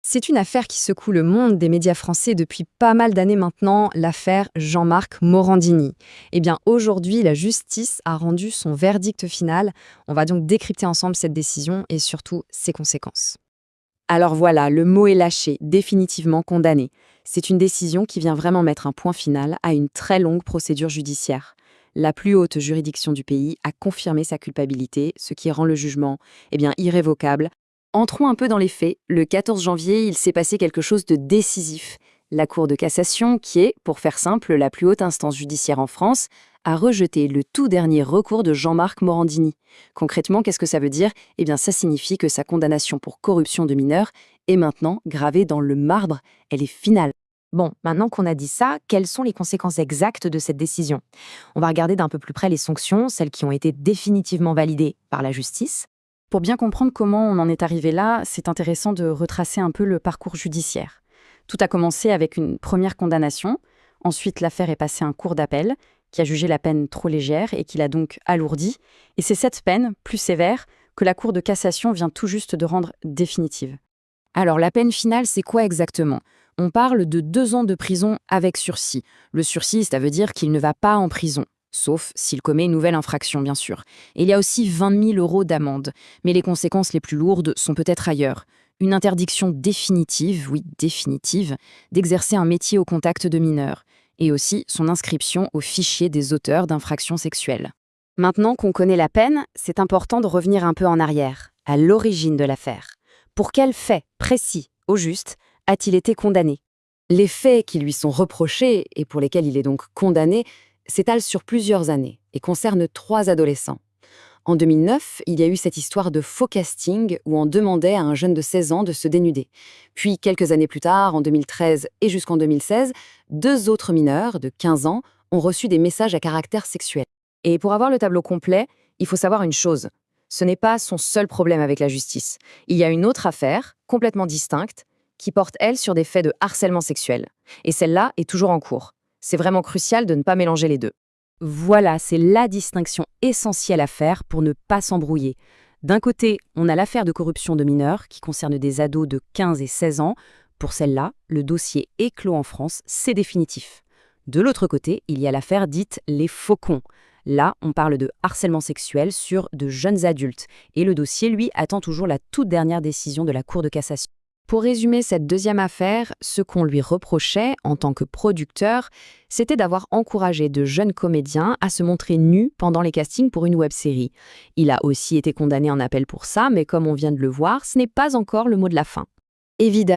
C'est une affaire qui secoue le monde des médias français depuis pas mal d'années maintenant, l'affaire Jean-Marc Morandini. Eh bien, aujourd'hui, la justice a rendu son verdict final. On va donc décrypter ensemble cette décision et surtout ses conséquences. Alors voilà, le mot est lâché, définitivement condamné. C'est une décision qui vient vraiment mettre un point final à une très longue procédure judiciaire. La plus haute juridiction du pays a confirmé sa culpabilité, ce qui rend le jugement irrévocable. Entrons un peu dans les faits. Le 14 janvier, il s'est passé quelque chose de décisif. La Cour de cassation, qui est, pour faire simple, la plus haute instance judiciaire en France, a rejeté le tout dernier recours de Jean-Marc Morandini. Concrètement, qu'est-ce que ça veut dire? Ça signifie que sa condamnation pour corruption de mineurs est maintenant gravée dans le marbre. Elle est finale. Bon, maintenant qu'on a dit ça, quelles sont les conséquences exactes de cette décision? On va regarder d'un peu plus près les sanctions, celles qui ont été définitivement validées par la justice. Pour bien comprendre comment on en est arrivé là, c'est intéressant de retracer un peu le parcours judiciaire. Tout a commencé avec une première condamnation. Ensuite, l'affaire est passée à un cour d'appel qui a jugé la peine trop légère et qui l'a donc alourdie. Et c'est cette peine, plus sévère, que la Cour de cassation vient tout juste de rendre définitive. Alors, la peine finale, c'est quoi exactement? On parle de 2 ans de prison avec sursis. Le sursis, ça veut dire qu'il ne va pas en prison. Sauf s'il commet une nouvelle infraction, bien sûr. Et il y a aussi 20 000 € d'amende. Mais les conséquences les plus lourdes sont peut-être ailleurs. Une interdiction définitive, oui, définitive, d'exercer un métier au contact de mineurs. Et aussi son inscription au fichier des auteurs d'infractions sexuelles. Maintenant qu'on connaît la peine, c'est important de revenir un peu en arrière, à l'origine de l'affaire. Pour quel fait précis, au juste, a-t-il été condamné? Les faits qui lui sont reprochés et pour lesquels il est donc condamné s'étale sur plusieurs années et concerne 3 adolescents. En 2009, il y a eu cette histoire de faux casting où on demandait à un jeune de 16 ans de se dénuder. Puis, quelques années plus tard, en 2013 et jusqu'en 2016, 2 autres mineurs de 15 ans ont reçu des messages à caractère sexuel. Et pour avoir le tableau complet, il faut savoir une chose. Ce n'est pas son seul problème avec la justice. Il y a une autre affaire, complètement distincte, qui porte, elle, sur des faits de harcèlement sexuel. Et celle-là est toujours en cours. C'est vraiment crucial de ne pas mélanger les deux. Voilà, c'est la distinction essentielle à faire pour ne pas s'embrouiller. D'un côté, on a l'affaire de corruption de mineurs qui concerne des ados de 15 et 16 ans. Pour celle-là, le dossier est clos en France, c'est définitif. De l'autre côté, il y a l'affaire dite les faucons. Là, on parle de harcèlement sexuel sur de jeunes adultes. Et le dossier, lui, attend toujours la toute dernière décision de la Cour de cassation. Pour résumer cette deuxième affaire, ce qu'on lui reprochait en tant que producteur, c'était d'avoir encouragé de jeunes comédiens à se montrer nus pendant les castings pour une web-série. Il a aussi été condamné en appel pour ça, mais comme on vient de le voir, ce n'est pas encore le mot de la fin. Évidemment,